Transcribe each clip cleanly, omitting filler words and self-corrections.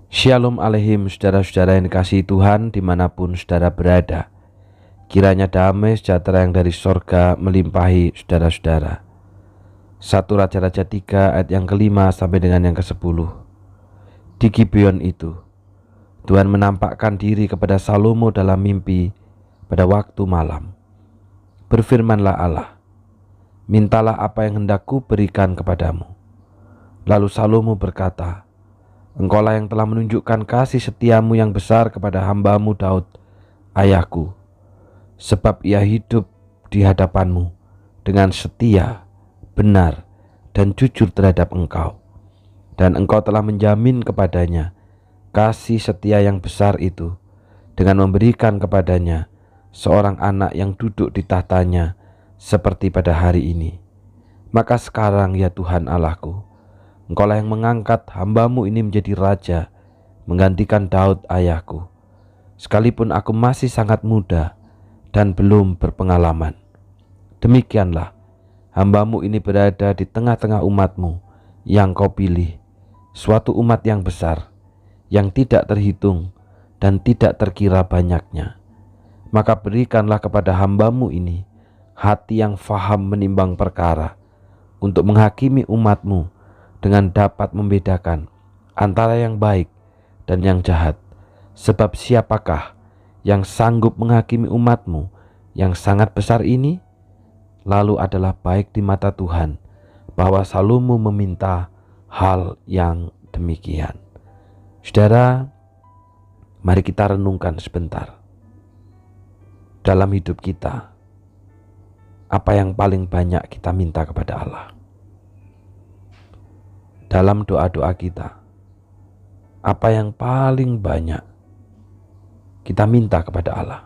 Shalom aleihim saudara-saudara yang dikasihi Tuhan dimanapun saudara berada. Kiranya damai sejahtera yang dari sorga melimpahi saudara-saudara. 1 Raja-Raja 3 ayat yang ke-5 sampai dengan yang ke-10. Di Gibeon itu, Tuhan menampakkan diri kepada Salomo dalam mimpi pada waktu malam. Berfirmanlah Allah, mintalah apa yang hendak berikan kepadamu. Lalu Salomo berkata, Engkaulah yang telah menunjukkan kasih setiamu yang besar kepada hambamu Daud, ayahku, sebab ia hidup di hadapanmu dengan setia, benar, dan jujur terhadap engkau. Dan engkau telah menjamin kepadanya kasih setia yang besar itu dengan memberikan kepadanya seorang anak yang duduk di tahtanya seperti pada hari ini. Maka sekarang ya Tuhan Allahku, Engkaulah yang mengangkat hambamu ini menjadi raja, menggantikan Daud ayahku. Sekalipun aku masih sangat muda dan belum berpengalaman. Demikianlah, hambamu ini berada di tengah-tengah umatmu yang kau pilih, suatu umat yang besar, yang tidak terhitung dan tidak terkira banyaknya. Maka berikanlah kepada hambamu ini hati yang faham menimbang perkara, untuk menghakimi umatmu, dengan dapat membedakan antara yang baik dan yang jahat. Sebab siapakah yang sanggup menghakimi umatmu yang sangat besar ini? Lalu adalah baik di mata Tuhan bahwa Salomo meminta hal yang demikian. Saudara, mari kita renungkan sebentar. Dalam hidup kita, apa yang paling banyak kita minta kepada Allah? Dalam doa-doa kita, apa yang paling banyak kita minta kepada Allah?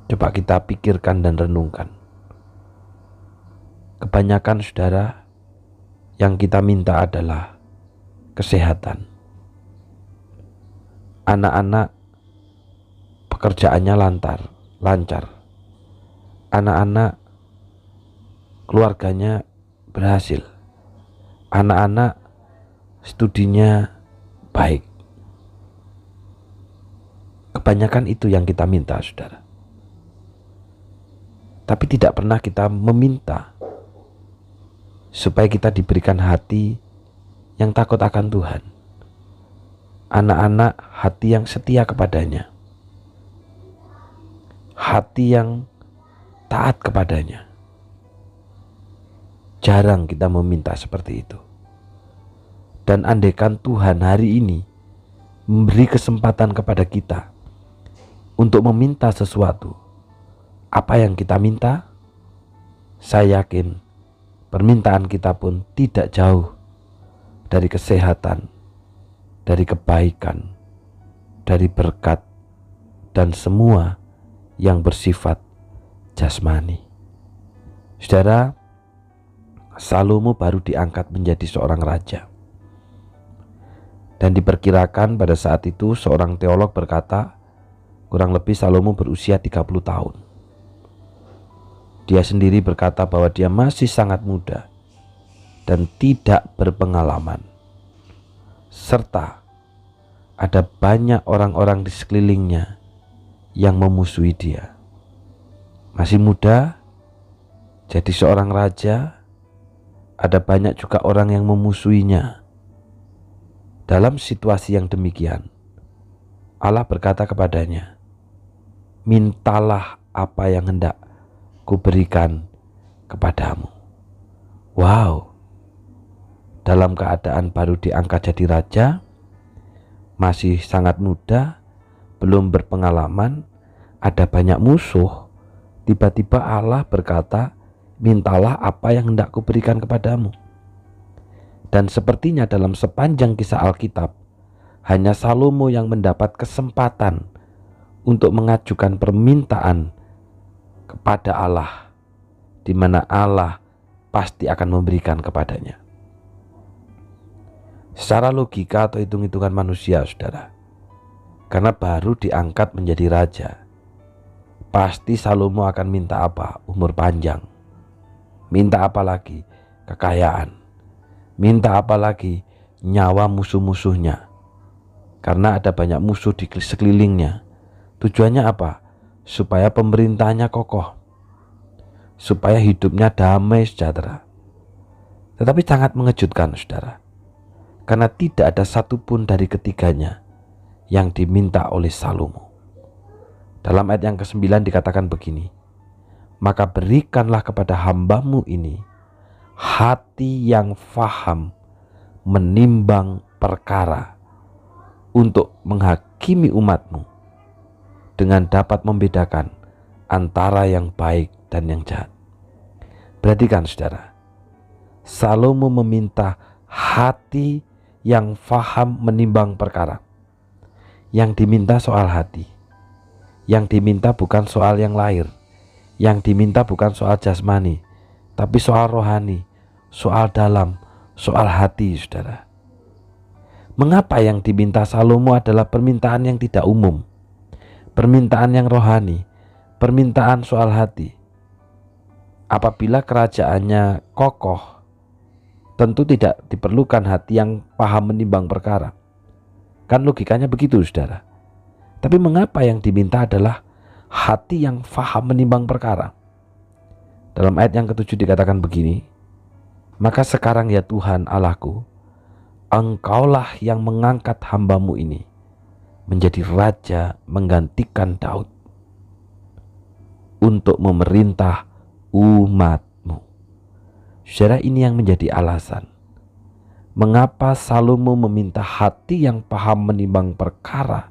Coba kita pikirkan dan renungkan. Kebanyakan saudara, yang kita minta adalah kesehatan. Anak-anak pekerjaannya lancar. Anak-anak keluarganya berhasil. Anak-anak studinya baik. Kebanyakan itu yang kita minta, saudara. Tapi tidak pernah kita meminta supaya kita diberikan hati yang takut akan Tuhan. Anak-anak hati yang setia kepadanya. Hati yang taat kepadanya. Jarang kita meminta seperti itu. Dan andaikan Tuhan hari ini memberi kesempatan kepada kita untuk meminta sesuatu, apa yang kita minta? Saya yakin permintaan kita pun tidak jauh dari kesehatan, dari kebaikan, dari berkat, dan semua yang bersifat jasmani. Saudara, Salomo baru diangkat menjadi seorang raja. Dan diperkirakan pada saat itu seorang teolog berkata, kurang lebih Salomo berusia 30 tahun. Dia sendiri berkata bahwa dia masih sangat muda dan tidak berpengalaman. Serta ada banyak orang-orang di sekelilingnya yang memusuhi dia. Masih muda, jadi seorang raja. Ada banyak juga orang yang memusuhinya. Dalam situasi yang demikian, Allah berkata kepadanya, mintalah apa yang hendak kuberikan kepadamu. Wow, dalam keadaan baru diangkat jadi raja, masih sangat muda, belum berpengalaman, ada banyak musuh. Tiba-tiba Allah berkata, mintalah apa yang hendak kuberikan kepadamu. Dan sepertinya dalam sepanjang kisah Alkitab, hanya Salomo yang mendapat kesempatan untuk mengajukan permintaan kepada Allah, di mana Allah pasti akan memberikan kepadanya. Secara logika atau hitung-hitungan manusia, saudara, karena baru diangkat menjadi raja, pasti Salomo akan minta apa? Umur panjang. Minta apa lagi? Kekayaan. Minta apa lagi? nyawa musuh-musuhnya. Karena ada banyak musuh di sekelilingnya. Tujuannya apa? Supaya pemerintahnya kokoh, supaya hidupnya damai sejahtera. Tetapi sangat mengejutkan, saudara, karena tidak ada satupun dari ketiganya yang diminta oleh Salomo. Dalam ayat yang ke-9 dikatakan begini, maka berikanlah kepada hambamu ini hati yang faham menimbang perkara, untuk menghakimi umatmu dengan dapat membedakan antara yang baik dan yang jahat. Perhatikan, saudara, Salomo meminta hati yang faham menimbang perkara. Yang diminta soal hati, yang diminta bukan soal yang lahir, yang diminta bukan soal jasmani, tapi soal rohani, soal dalam, soal hati, saudara. Mengapa yang diminta Salomo adalah permintaan yang tidak umum, permintaan yang rohani, permintaan soal hati? Apabila kerajaannya kokoh, tentu tidak diperlukan hati yang paham menimbang perkara. Kan logikanya begitu, saudara. Tapi mengapa yang diminta adalah hati yang paham menimbang perkara? Dalam ayat yang ke-7 dikatakan begini, maka sekarang ya Tuhan Allahku, Engkaulah yang mengangkat hambamu ini menjadi raja menggantikan Daud untuk memerintah umatmu. Saudara, ini yang menjadi alasan mengapa Salomo meminta hati yang paham menimbang perkara.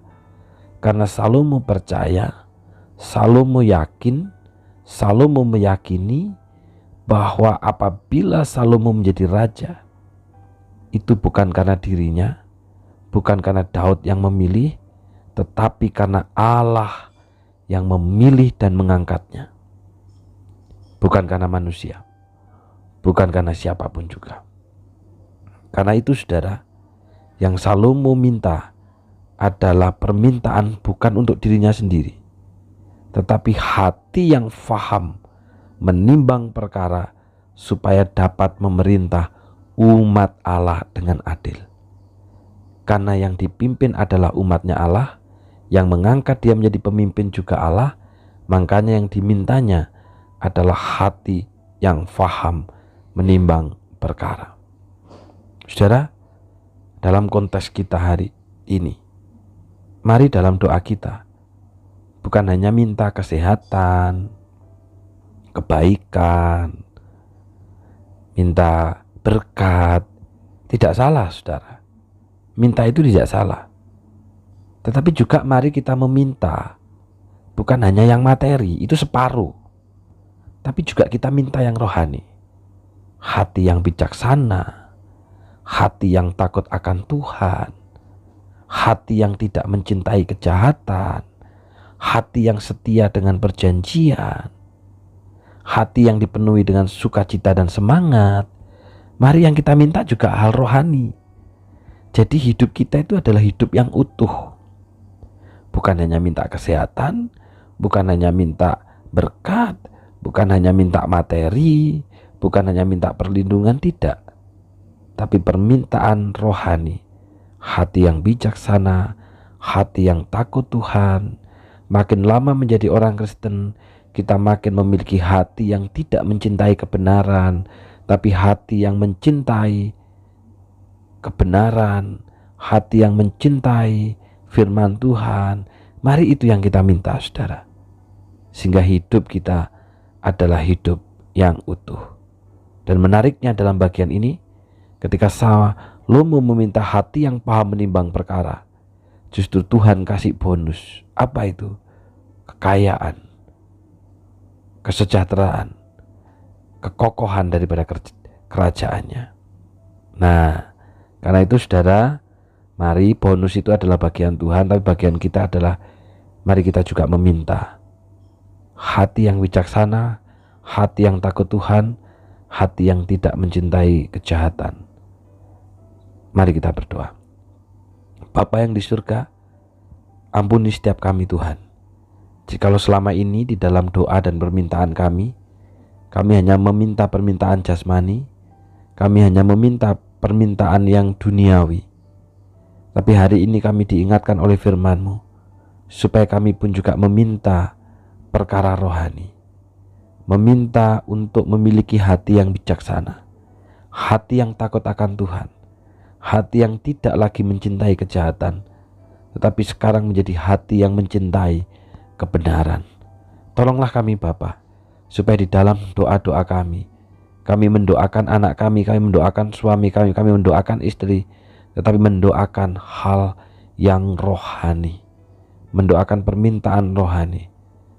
Karena Salomo percaya, Salomo yakin, Salomo meyakini bahwa apabila Salomo menjadi raja, itu bukan karena dirinya, bukan karena Daud yang memilih, tetapi karena Allah yang memilih dan mengangkatnya. Bukan karena manusia, bukan karena siapapun juga. Karena itu, saudara, yang Salomo minta adalah permintaan bukan untuk dirinya sendiri, tetapi hati yang faham menimbang perkara supaya dapat memerintah umat Allah dengan adil. Karena yang dipimpin adalah umatnya Allah, yang mengangkat dia menjadi pemimpin juga Allah, makanya yang dimintanya adalah hati yang faham menimbang perkara. Saudara, dalam konteks kita hari ini, mari dalam doa kita bukan hanya minta kesehatan, kebaikan, minta berkat. Tidak salah, saudara, minta itu tidak salah. Tetapi juga mari kita meminta bukan hanya yang materi, itu separuh, tapi juga kita minta yang rohani. Hati yang bijaksana, hati yang takut akan Tuhan, hati yang tidak mencintai kejahatan, hati yang setia dengan perjanjian, hati yang dipenuhi dengan sukacita dan semangat. Mari yang kita minta juga hal rohani. Jadi hidup kita itu adalah hidup yang utuh. Bukan hanya minta kesehatan, bukan hanya minta berkat, bukan hanya minta materi, bukan hanya minta perlindungan, tidak. Tapi permintaan rohani, hati yang bijaksana, hati yang takut Tuhan. Makin lama menjadi orang Kristen, kita makin memiliki hati yang tidak mencintai kebenaran, tapi hati yang mencintai kebenaran, hati yang mencintai firman Tuhan. Mari itu yang kita minta, saudara, sehingga hidup kita adalah hidup yang utuh. Dan menariknya dalam bagian ini, ketika Salomo meminta hati yang paham menimbang perkara, justru Tuhan kasih bonus. Apa itu? Kekayaan, kesejahteraan, kekokohan daripada kerajaannya. Nah, karena itu, saudara, mari bonus itu adalah bagian Tuhan, tapi bagian kita adalah mari kita juga meminta hati yang bijaksana, hati yang takut Tuhan, hati yang tidak mencintai kejahatan. Mari kita berdoa. Bapa yang di surga, ampuni setiap kami, Tuhan, jikalau selama ini di dalam doa dan permintaan kami hanya meminta permintaan jasmani, kami hanya meminta permintaan yang duniawi. Tapi hari ini kami diingatkan oleh firman-Mu supaya kami pun juga meminta perkara rohani, meminta untuk memiliki hati yang bijaksana, hati yang takut akan Tuhan, hati yang tidak lagi mencintai kejahatan, tetapi sekarang menjadi hati yang mencintai kebenaran. Tolonglah kami Bapa, supaya di dalam doa-doa kami mendoakan anak kami mendoakan suami kami mendoakan istri, tetapi mendoakan hal yang rohani, mendoakan permintaan rohani,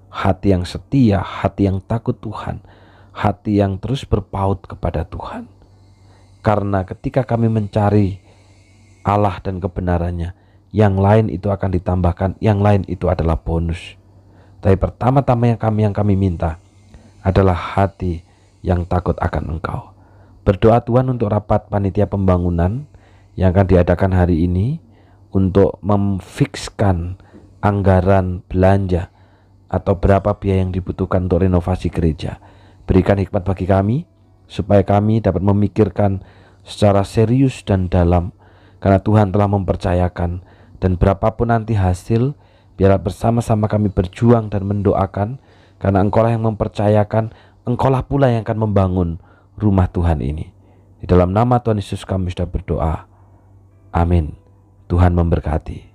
hati yang setia, hati yang takut Tuhan, hati yang terus berpaut kepada Tuhan. Karena ketika kami mencari Allah dan kebenarannya, yang lain itu akan ditambahkan, yang lain itu adalah bonus. Tapi pertama-tama yang kami minta adalah hati yang takut akan Engkau. Berdoa Tuhan untuk rapat panitia pembangunan yang akan diadakan hari ini, untuk memfikskan anggaran belanja atau berapa biaya yang dibutuhkan untuk renovasi gereja. Berikan hikmat bagi kami supaya kami dapat memikirkan secara serius dan dalam, karena Tuhan telah mempercayakan. Dan berapapun nanti hasil, biarlah bersama-sama kami berjuang dan mendoakan, karena Engkaulah yang mempercayakan, Engkaulah pula yang akan membangun rumah Tuhan ini. Di dalam nama Tuhan Yesus kami sudah berdoa. Amin. Tuhan memberkati.